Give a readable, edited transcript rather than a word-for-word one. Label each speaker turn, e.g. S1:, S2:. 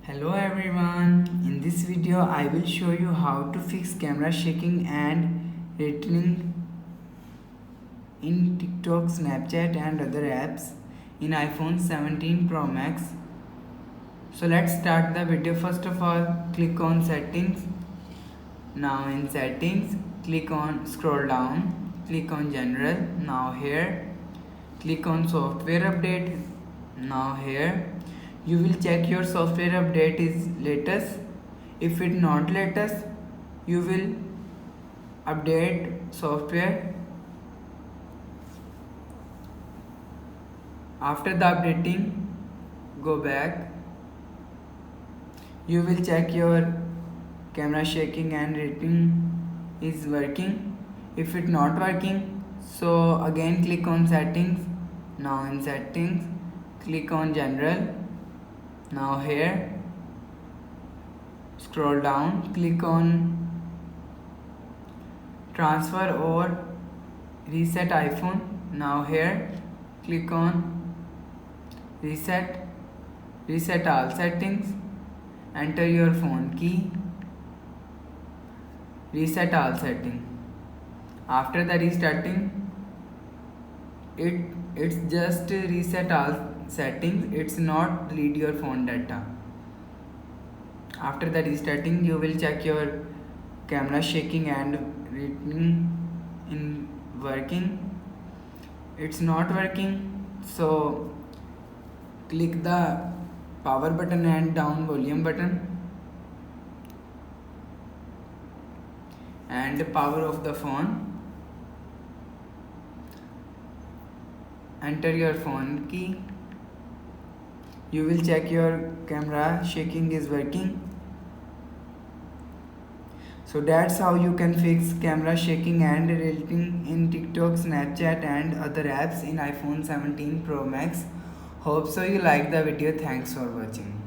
S1: Hello everyone, in this video I will show you how to fix camera shaking and rattling in TikTok, Snapchat and other apps in iPhone 17 Pro Max. So let's start the video. First of all, click on settings. Now in settings, click on scroll down, click on general. Now here, click on software update. Now here, you will check your software update is latest. If it not latest, you will update software. After the updating, go back. You will check your camera shaking and rattling is working. If it not working, so again click on settings. Now in settings, click on general. Now here, scroll down, click on transfer or reset iPhone. Now here, click on reset all settings. Enter your phone key, reset all setting. After the restarting, it's just reset all settings, it's not delete your phone data. After the restarting, you will check your camera shaking and rattling in working. It's not working, so click the power button and down volume button and power off the phone. Enter your phone key. You will check your camera shaking is working. So that's how you can fix camera shaking and rattling in TikTok, Snapchat and other apps in iPhone 17 Pro Max. Hope so you like the video. Thanks for watching.